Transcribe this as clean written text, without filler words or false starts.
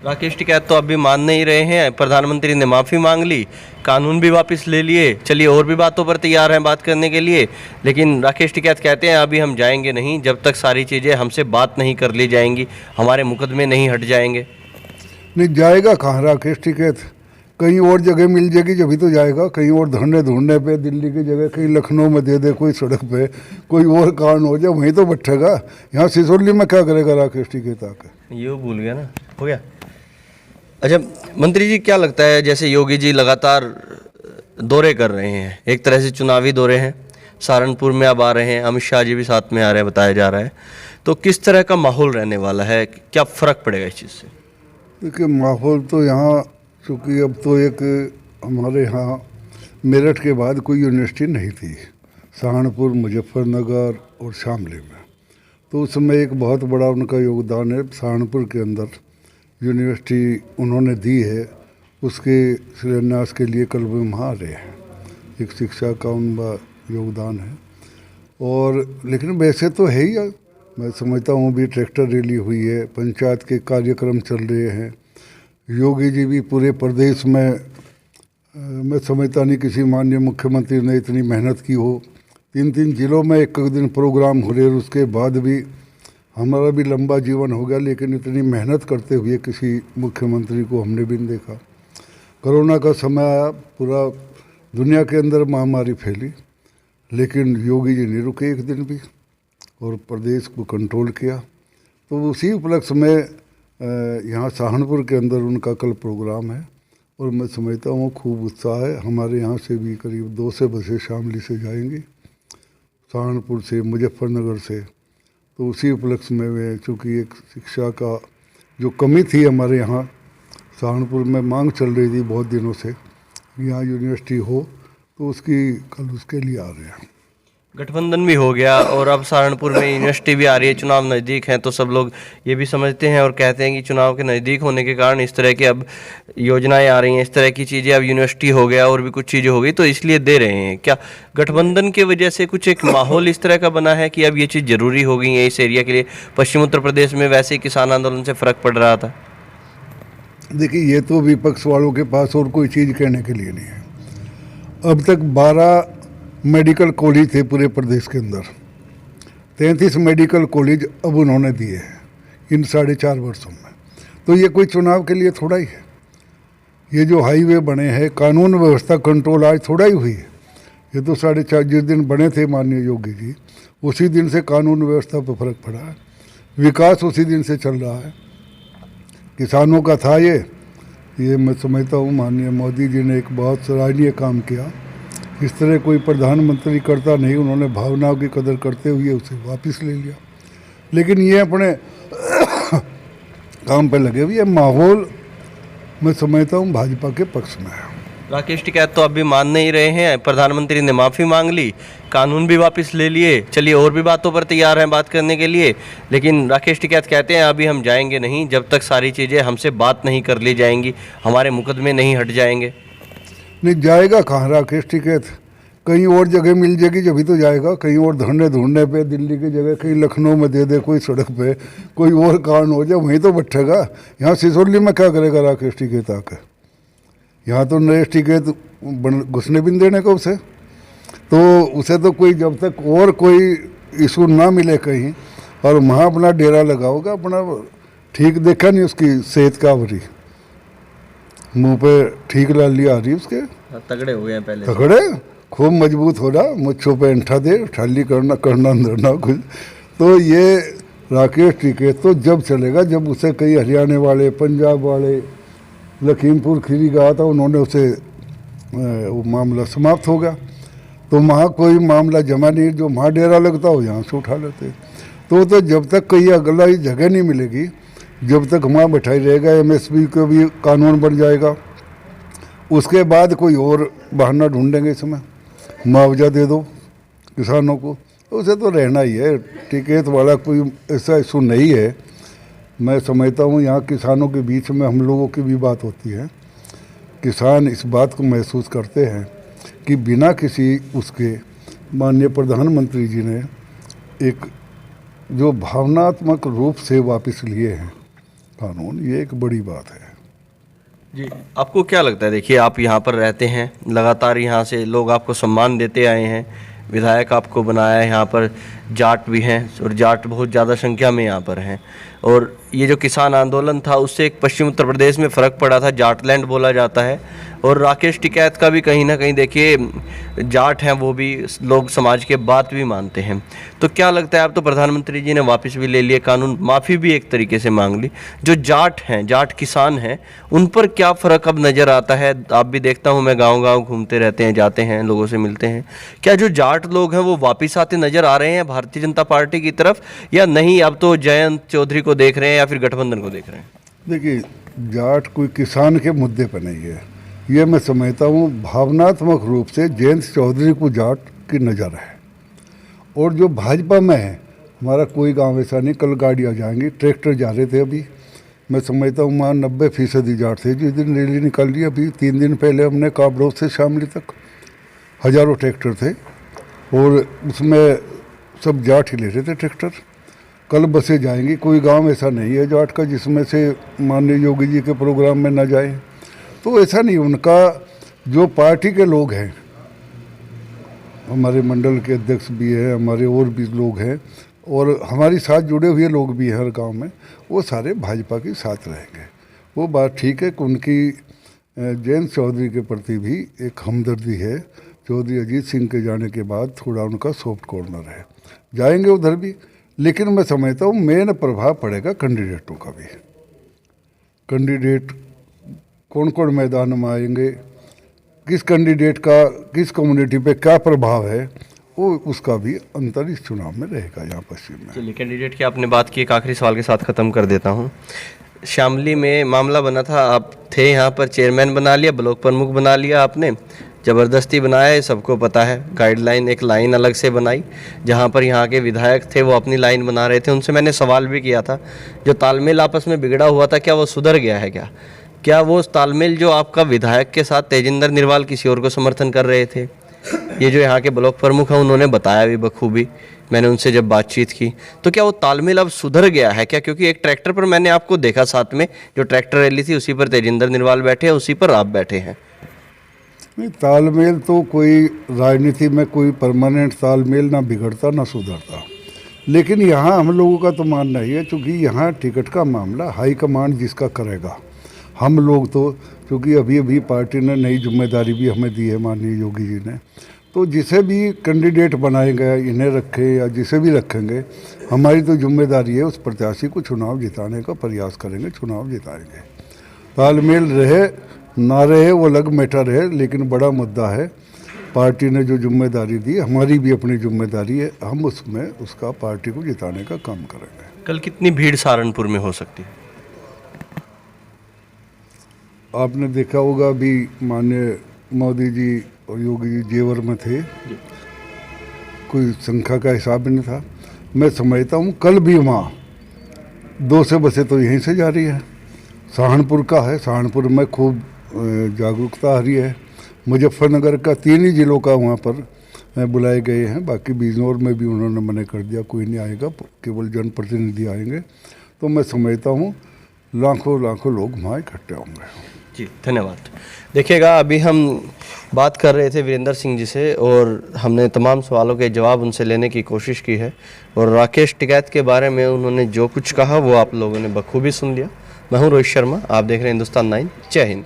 राकेश टिकैत तो अभी मान नहीं रहे हैं। प्रधानमंत्री ने माफ़ी मांग ली, कानून भी वापस ले लिए। चलिए और भी बातों पर तैयार हैं बात करने के लिए, लेकिन राकेश टिकैत कहते हैं अभी हम जाएंगे नहीं जब तक सारी चीज़ें हमसे बात नहीं कर ली जाएंगी, हमारे मुकदमे नहीं हट जाएंगे। नहीं जाएगा कहाँ राकेश टिकैत, कहीं और जगह मिल जाएगी जभी तो जाएगा। कहीं और धरने ढूंढने पे दिल्ली की जगह कहीं लखनऊ में दे दे कोई सड़क पे, कोई और कारण हो जाए वहीं तो बैठेगा। यहाँ सिसोली में क्या करेगा राकेश टिकैत आके? ये भूल गया ना, हो गया। अच्छा मंत्री जी, क्या लगता है जैसे योगी जी लगातार दौरे कर रहे हैं, एक तरह से चुनावी दौरे हैं, सहारनपुर में अब आ रहे हैं, अमित शाह जी भी साथ में आ रहे हैं बताया जा रहा है, तो किस तरह का माहौल रहने वाला है, क्या फ़र्क पड़ेगा इस चीज़ से? देखिए माहौल तो यहाँ चूँकि अब तो एक हमारे यहाँ मेरठ के बाद कोई यूनिवर्सिटी नहीं थी, सहारनपुर, मुजफ्फरनगर और शामली में, तो उस समय एक बहुत बड़ा उनका योगदान है। सहारनपुर के अंदर यूनिवर्सिटी उन्होंने दी है, उसके शिलान्यास के लिए कल वो वहाँ आ रहे हैं। एक शिक्षा का उनका योगदान है। और लेकिन वैसे तो है ही, मैं समझता हूँ भी ट्रैक्टर रैली हुई है, पंचायत के कार्यक्रम चल रहे हैं। योगी जी भी पूरे प्रदेश में मैं समझता नहीं किसी माननीय मुख्यमंत्री ने इतनी मेहनत की हो। 3-3 जिलों में एक दिन प्रोग्राम हो रहे, और उसके बाद भी हमारा भी लंबा जीवन हो गया, लेकिन इतनी मेहनत करते हुए किसी मुख्यमंत्री को हमने भी नहीं देखा। कोरोना का समय आया, पूरा दुनिया के अंदर महामारी फैली, लेकिन योगी जी नहीं रुके एक दिन भी और प्रदेश को कंट्रोल किया। तो उसी उपलक्ष्य में यहाँ सहारनपुर के अंदर उनका कल प्रोग्राम है, और मैं समझता हूँ खूब उत्साह है। हमारे यहाँ से भी करीब 200 बसें शामली से जाएंगी, सहारनपुर से, मुजफ्फरनगर से। तो उसी उपलक्ष्य में वे, चूँकि एक शिक्षा का जो कमी थी हमारे यहाँ सहारनपुर में, मांग चल रही थी बहुत दिनों से यहाँ यूनिवर्सिटी हो, तो कल उसके लिए आ रहे हैं। गठबंधन भी हो गया और अब सहारनपुर में यूनिवर्सिटी भी आ रही है, चुनाव नज़दीक हैं, तो सब लोग ये भी समझते हैं और कहते हैं कि चुनाव के नज़दीक होने के कारण इस तरह की अब योजनाएं आ रही हैं, इस तरह की चीज़ें, अब यूनिवर्सिटी हो गया और भी कुछ चीज़ें हो गई तो इसलिए दे रहे हैं। क्या गठबंधन की वजह से कुछ एक माहौल इस तरह का बना है कि अब ये चीज़ ज़रूरी हो गई है इस एरिया के लिए? पश्चिम उत्तर प्रदेश में वैसे ही किसान आंदोलन से फ़र्क पड़ रहा था। देखिए ये तो विपक्ष वालों के पास और कोई चीज़ कहने के लिए नहीं है। अब तक 12 मेडिकल कॉलेज थे पूरे प्रदेश के अंदर, 33 मेडिकल कॉलेज अब उन्होंने दिए हैं इन 4.5 वर्षों में। तो ये कोई चुनाव के लिए थोड़ा ही है। ये जो हाईवे बने हैं, कानून व्यवस्था कंट्रोल आज थोड़ा ही हुई है। ये तो 4.5 जिस दिन बने थे माननीय योगी जी, उसी दिन से कानून व्यवस्था पर फर्क पड़ा है, विकास उसी दिन से चल रहा है। किसानों का था ये मैं समझता हूँ माननीय मोदी जी ने एक बहुत सराहनीय काम किया। इस तरह कोई प्रधानमंत्री करता नहीं, उन्होंने भावनाओं की कदर करते हुए उसे वापस ले लिया। लेकिन ये अपने काम पे लगे हुए, ये माहौल मैं समझता हूँ भाजपा के पक्ष में है। राकेश टिकैत तो अभी मान नहीं रहे हैं। प्रधानमंत्री ने माफ़ी मांग ली, कानून भी वापस ले लिए। चलिए और भी बातों पर तैयार हैं बात करने के लिए, लेकिन राकेश टिकैत कहते हैं अभी हम जाएंगे नहीं जब तक सारी चीज़ें हमसे बात नहीं कर ली जाएंगी, हमारे मुकदमे नहीं हट जाएंगे। नहीं जाएगा कहाँ राकेश टिकैत, कहीं और जगह मिल जाएगी जभी तो जाएगा। कहीं और धरने ढूंढने पे दिल्ली की जगह कहीं लखनऊ में दे दे कोई सड़क पे, कोई और कारण हो जाए वहीं तो बैठेगा। यहाँ सिसोली में क्या करेगा राकेश टिकैत आके? यहाँ तो नरेश टिकैत घुसने भी नहीं देने का उसे, तो उसे तो कोई जब तक और कोई इशू ना मिले कहीं, और वहाँ अपना डेरा लगाओगा अपना। ठीक देखा नहीं उसकी सेहत का आवरी, मुंह पे ठीक लाली आ रही उसके, तगड़े हो गए हैं पहले, तगड़े खूब मजबूत हो रहा, मुच्छों पे अंठा दे, ठाली करना धरना कुछ। तो ये राकेश टिकैत तो जब चलेगा जब उसे कई हरियाणा वाले, पंजाब वाले, लखीमपुर खीरी गया था, उन्होंने उसे वो मामला समाप्त हो गया। तो वहाँ कोई मामला जमा नहीं, जो वहाँ डेरा लगता हो यहाँ से उठा लेते। तो जब तक कहीं अगला ही जगह नहीं मिलेगी, जब तक वहाँ बैठाई रहेगा। MSP को भी कानून बन जाएगा, उसके बाद कोई और बहाना ढूंढेंगे। इसमें मुआवजा दे दो किसानों को, उसे तो रहना ही है। टिकैत वाला कोई ऐसा इशू नहीं है। मैं समझता हूँ यहाँ किसानों के बीच में हम लोगों की भी बात होती है। किसान इस बात को महसूस करते हैं कि बिना किसी उसके माननीय प्रधानमंत्री जी ने एक जो भावनात्मक रूप से वापस लिए हैं कानून, ये एक बड़ी बात है। जी, आपको क्या लगता है, देखिए आप यहाँ पर रहते हैं, लगातार यहाँ से लोग आपको सम्मान देते आए हैं, विधायक आपको बनाया है, यहाँ पर जाट भी हैं और जाट बहुत ज़्यादा संख्या में यहाँ पर हैं। और ये जो किसान आंदोलन था उससे एक पश्चिम उत्तर प्रदेश में फ़र्क पड़ा था, जाटलैंड बोला जाता है। और राकेश टिकैत का भी कहीं ना कहीं देखिए जाट हैं, वो भी लोग समाज के बात भी मानते हैं। तो क्या लगता है, आप तो प्रधानमंत्री जी ने वापस भी ले लिए कानून, माफ़ी भी एक तरीके से मांग ली, जो जाट हैं, जाट किसान हैं, उन पर क्या फ़र्क अब नज़र आता है? आप भी देखता हूँ, मैं गांव-गांव घूमते रहते हैं, जाते हैं, लोगों से मिलते हैं, क्या जो जाट लोग हैं वो वापस आते नज़र आ रहे हैं भारतीय जनता पार्टी की तरफ, या नहीं अब तो जयंत चौधरी को देख रहे हैं या फिर गठबंधन को देख रहे हैं? देखिए, जाट कोई किसान के मुद्दे पर नहीं है, ये मैं समझता हूँ भावनात्मक रूप से जयंत चौधरी को जाट की नज़र है। और जो भाजपा में है, हमारा कोई गांव ऐसा नहीं, कल गाड़ियाँ जाएंगी, ट्रैक्टर जा रहे थे अभी, मैं समझता हूँ वहाँ 90% जाट थे। जिस दिन रैली निकाल ली अभी 3 दिन पहले हमने काबड़ों से शामली तक, हज़ारों ट्रैक्टर थे और उसमें सब जाट ही ले रहे थे ट्रैक्टर। कल बसें जाएंगी, कोई गांव ऐसा नहीं है जाट का जिसमें से माननीय योगी जी के प्रोग्राम में ना जाए। तो ऐसा नहीं, उनका जो पार्टी के लोग हैं, हमारे मंडल के अध्यक्ष भी हैं, हमारे और भी लोग हैं और हमारे साथ जुड़े हुए लोग भी हैं हर गांव में, वो सारे भाजपा के साथ रहेंगे। वो बात ठीक है कि उनकी जयंत चौधरी के प्रति भी एक हमदर्दी है। चौधरी अजीत सिंह के जाने के बाद थोड़ा उनका सॉफ्ट कॉर्नर है, जाएंगे उधर भी। लेकिन मैं समझता हूँ मेन प्रभाव पड़ेगा कैंडिडेटों का भी। कैंडिडेट कौन कौन मैदान में आएंगे, किस कैंडिडेट का किस कम्युनिटी पे क्या प्रभाव है, वो उसका भी अंतर इस चुनाव में रहेगा यहाँ पश्चिम में। चलिए, कैंडिडेट की आपने बात की, एक आखिरी सवाल के साथ ख़त्म कर देता हूँ। शामली में मामला बना था, आप थे यहाँ पर, चेयरमैन बना लिया, ब्लॉक प्रमुख बना लिया आपने, ज़बरदस्ती बनाया है, सबको पता है। गाइडलाइन, एक लाइन अलग से बनाई, जहाँ पर यहाँ के विधायक थे वो अपनी लाइन बना रहे थे। उनसे मैंने सवाल भी किया था, जो तालमेल आपस में बिगड़ा हुआ था, क्या वो सुधर गया है? क्या वो तालमेल जो आपका विधायक के साथ तेजिंदर निर्वाल किसी और को समर्थन कर रहे थे, ये जो यहाँ के ब्लॉक प्रमुख हैं उन्होंने बताया भी बखूबी, मैंने उनसे जब बातचीत की, तो क्या वो तालमेल अब सुधर गया है क्या? क्योंकि एक ट्रैक्टर पर मैंने आपको देखा साथ में, जो ट्रैक्टर रैली थी उसी पर तेजिंदर निर्वाल बैठे हैं, उसी पर आप बैठे हैं। नहीं, तालमेल तो कोई राजनीति में कोई परमानेंट तालमेल ना बिगड़ता ना सुधरता। लेकिन यहाँ हम लोगों का तो मानना ही है, चूँकि यहाँ टिकट का मामला हाईकमांड जिसका करेगा, हम लोग तो क्योंकि अभी अभी पार्टी ने नई जिम्मेदारी भी हमें दी है माननीय योगी जी ने, तो जिसे भी कैंडिडेट बनाएंगे, इन्हें रखें या जिसे भी रखेंगे, हमारी तो जिम्मेदारी है उस प्रत्याशी को चुनाव जिताने का प्रयास करेंगे, चुनाव जिताएंगे। तालमेल रहे ना रहे वो अलग मैटर है, लेकिन बड़ा मुद्दा है पार्टी ने जो जिम्मेदारी दी, हमारी भी अपनी जिम्मेदारी है, हम उसमें उसका पार्टी को जिताने का काम करेंगे। कल कितनी भीड़ सहारनपुर में हो सकती है? आपने देखा होगा अभी माननीय मोदी जी और योगी जी जेवर में थे, कोई संख्या का हिसाब नहीं था। मैं समझता हूँ कल भी वहाँ 200 बसें तो यहीं से जा रही है, सहारनपुर का है, सहारनपुर में खूब जागरूकता आ रही है। मुजफ्फरनगर का 3 ही जिलों का वहाँ पर बुलाए गए हैं, बाकी बिजनौर में भी उन्होंने मना कर दिया, कोई नहीं आएगा, केवल जनप्रतिनिधि आएंगे। तो मैं समझता हूँ लाखों लाखों लोग वहाँ इकट्ठे होंगे। जी, धन्यवाद। देखिएगा, अभी हम बात कर रहे थे वीरेंद्र सिंह जी से और हमने तमाम सवालों के जवाब उनसे लेने की कोशिश की है, और राकेश टिकैत के बारे में उन्होंने जो कुछ कहा वो आप लोगों ने बखूबी सुन लिया। मैं हूं रोहित शर्मा, आप देख रहे हैं हिंदुस्तान 9। जय हिंद।